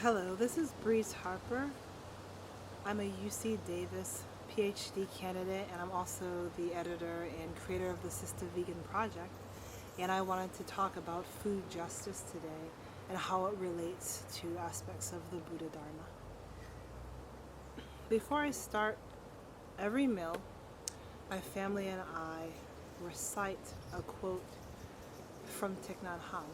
Hello, this is Breeze Harper. I'm a UC Davis PhD candidate, and I'm also the editor and creator of the Sistah Vegan Project. And I wanted to talk about food justice today and how it relates to aspects of the Buddhadharma. Before I start every meal, my family and I recite a quote from Thich Nhat Hanh.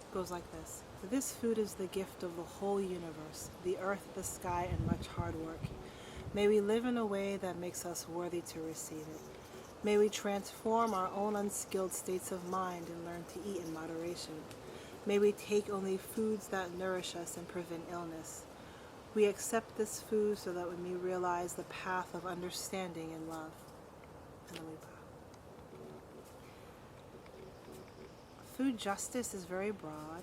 It goes like this: "This food is the gift of the whole universe, the earth, the sky, and much hard work. May we live in a way that makes us worthy to receive it. May we transform our own unskilled states of mind and learn to eat in moderation. May we take only foods that nourish us and prevent illness. We accept this food so that we may realize the path of understanding and love." And then we bow. Food justice is very broad,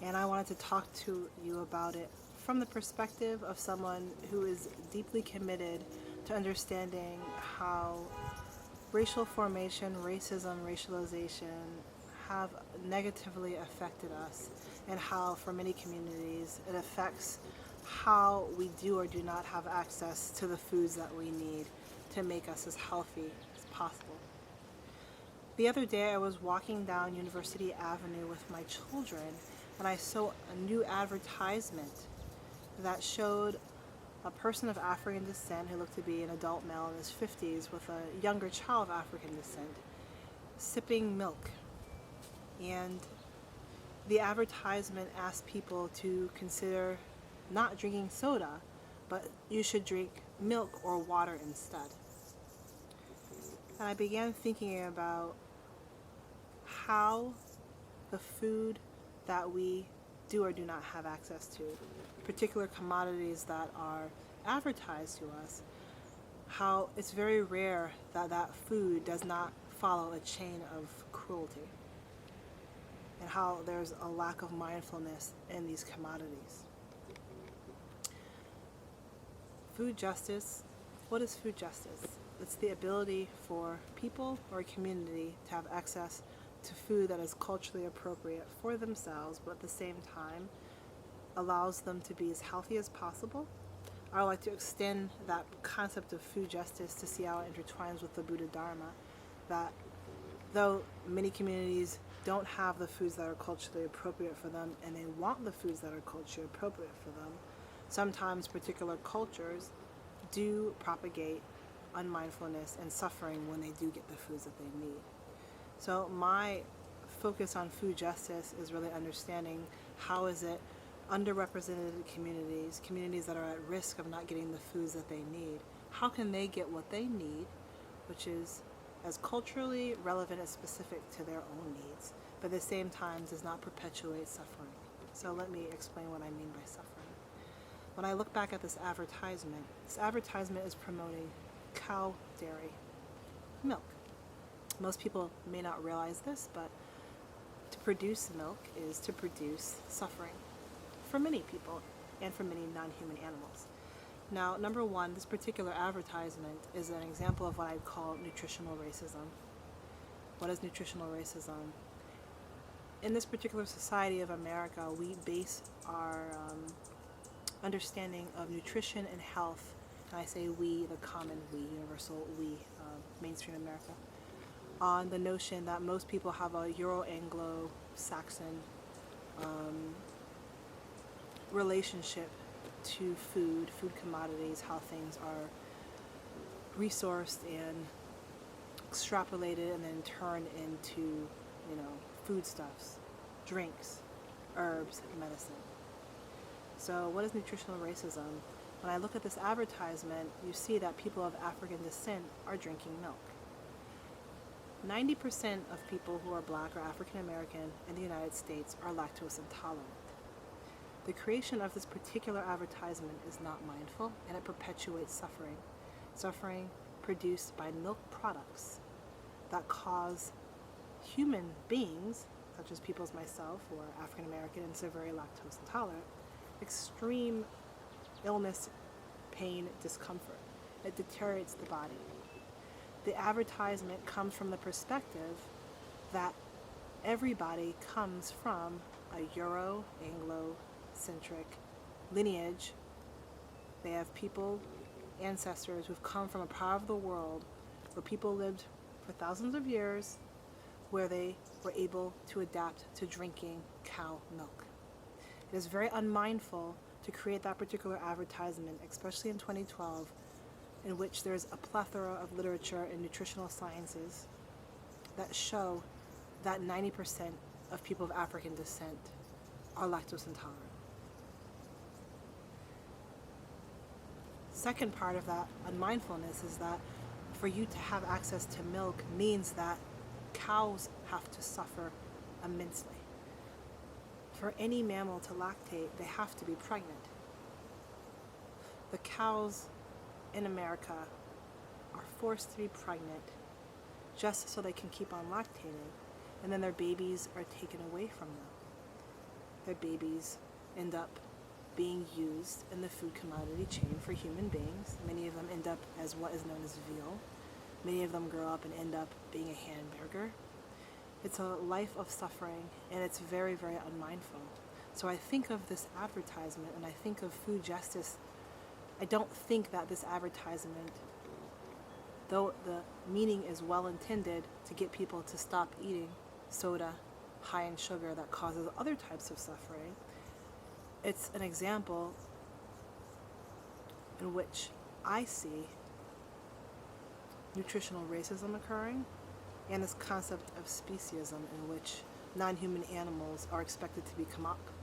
and I wanted to talk to you about it from the perspective of someone who is deeply committed to understanding how racial formation, racism, racialization have negatively affected us, and how for many communities it affects how we do or do not have access to the foods that we need to make us as healthy as possible. The other day I was walking down University Avenue with my children, and I saw a new advertisement that showed a person of African descent who looked to be an adult male in his 50s with a younger child of African descent sipping milk. And the advertisement asked people to consider not drinking soda, but you should drink milk or water instead. And I began thinking about how the food that we do or do not have access to, particular commodities that are advertised to us, how it's very rare that that food does not follow a chain of cruelty, and how there's a lack of mindfulness in these commodities. Food justice. What is food justice? It's the ability for people or a community to have access to food that is culturally appropriate for themselves, but at the same time allows them to be as healthy as possible. I would like to extend that concept of food justice to see how it intertwines with the Buddhadharma, that though many communities don't have the foods that are culturally appropriate for them, and they want the foods that are culturally appropriate for them, sometimes particular cultures do propagate unmindfulness and suffering when they do get the foods that they need. So my focus on food justice is really understanding how is it underrepresented communities that are at risk of not getting the foods that they need, how can they get what they need, which is as culturally relevant and specific to their own needs, but at the same time does not perpetuate suffering. So let me explain what I mean by suffering. When I look back at this advertisement is promoting cow dairy milk. Most people may not realize this, but to produce milk is to produce suffering for many people and for many non-human animals. Now, number one, this particular advertisement is an example of what I'd call nutritional racism. What is nutritional racism? In this particular society of America, we base our understanding of nutrition and health, and I say we, the common we, universal we, mainstream America, on the notion that most people have a Euro-Anglo-Saxon relationship to food commodities, how things are resourced and extrapolated and then turned into, foodstuffs, drinks, herbs, medicine. So what is nutritional racism? When I look at this advertisement, you see that people of African descent are drinking milk. 90% of people who are Black or African American in the United States are lactose intolerant. The creation of this particular advertisement is not mindful, and it perpetuates suffering. Suffering produced by milk products that cause human beings, such as people as myself who are African American and so very lactose intolerant, extreme illness, pain, discomfort. It deteriorates the body. The advertisement comes from the perspective that everybody comes from a Euro-Anglo-centric lineage. They have people, ancestors who've come from a part of the world where people lived for thousands of years, where they were able to adapt to drinking cow milk. It is very unmindful to create that particular advertisement, especially in 2012, in which there's a plethora of literature in nutritional sciences that show that 90% of people of African descent are lactose intolerant. Second part of that unmindfulness is that for you to have access to milk means that cows have to suffer immensely. For any mammal to lactate, they have to be pregnant. The cows in America are forced to be pregnant just so they can keep on lactating, and then their babies are taken away from them. Their babies end up being used in the food commodity chain for human beings. Many of them end up as what is known as veal. Many of them grow up and end up being a hamburger. It's a life of suffering, and it's very, very unmindful. So I think of this advertisement and I think of food justice. I don't think that this advertisement, though the meaning is well intended to get people to stop eating soda high in sugar that causes other types of suffering, it's an example in which I see nutritional racism occurring, and this concept of speciesism in which non-human animals are expected to be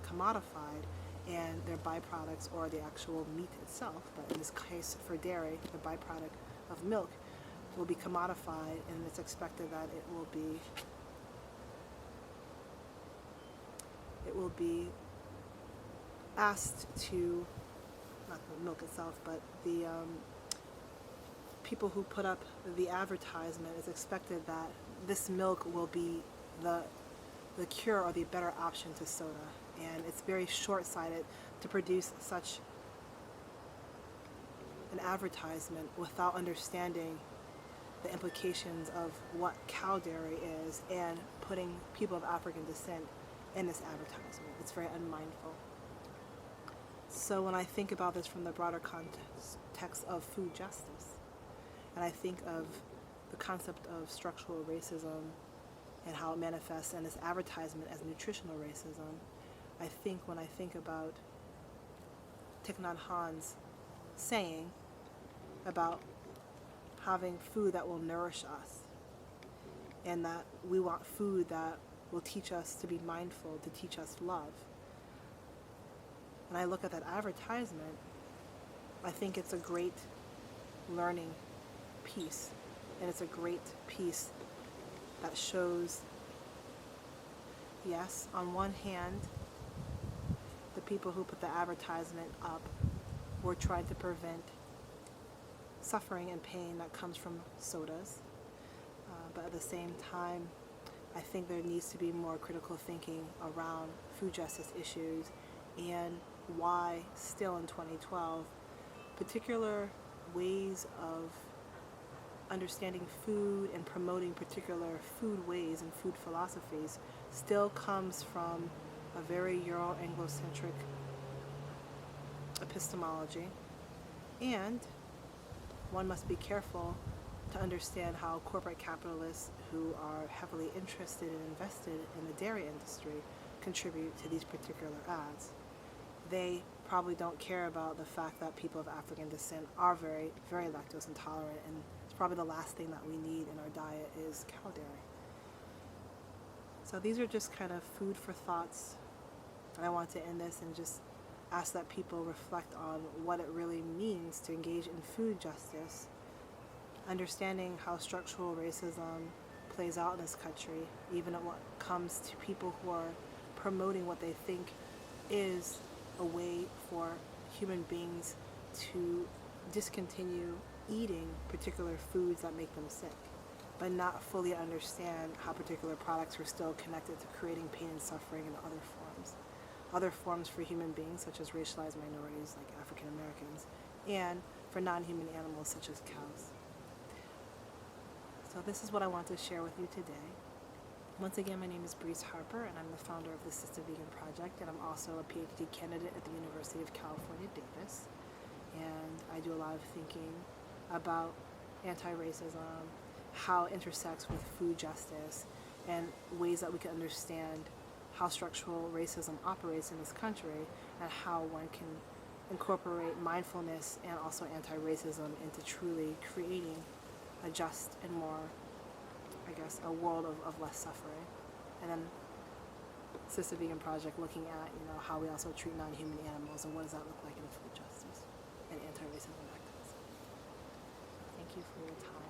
commodified, and their byproducts, or the actual meat itself, but in this case for dairy, the byproduct of milk, will be commodified, and it's expected that it will be asked to, not the milk itself, but the people who put up the advertisement, is expected that this milk will be the cure or the better option to soda. And it's very short-sighted to produce such an advertisement without understanding the implications of what cow dairy is and putting people of African descent in this advertisement. It's very unmindful. So when I think about this from the broader context of food justice, and I think of the concept of structural racism and how it manifests in this advertisement as nutritional racism, I think when I think about Thich Nhat Hanh's saying about having food that will nourish us, and that we want food that will teach us to be mindful, to teach us love. And I look at that advertisement, I think it's a great learning piece, and it's a great piece that shows, yes, on one hand, the people who put the advertisement up were trying to prevent suffering and pain that comes from sodas, but at the same time, I think there needs to be more critical thinking around food justice issues and why still in 2012 particular ways of understanding food and promoting particular food ways and food philosophies still comes from a very Euro-Anglo-centric epistemology, and one must be careful to understand how corporate capitalists who are heavily interested and invested in the dairy industry contribute to these particular ads. They probably don't care about the fact that people of African descent are very, very lactose intolerant, and it's probably the last thing that we need in our diet is cow dairy. So these are just kind of food for thoughts, and I want to end this and just ask that people reflect on what it really means to engage in food justice, understanding how structural racism plays out in this country, even at what comes to people who are promoting what they think is a way for human beings to discontinue eating particular foods that make them sick, but not fully understand how particular products are still connected to creating pain and suffering in other forms for human beings such as racialized minorities like African Americans, and for non-human animals such as cows. So this is what I want to share with you today. Once again, my name is Breeze Harper, and I'm the founder of the Sistah Vegan Project, and I'm also a PhD candidate at the University of California, Davis. And I do a lot of thinking about anti-racism, how it intersects with food justice, and ways that we can understand how structural racism operates in this country, and how one can incorporate mindfulness and also anti-racism into truly creating a just and more, I guess, a world of less suffering. And then Sistah Vegan Project looking at, how we also treat non-human animals and what does that look like in food justice and anti-racism activism. Thank you for your time.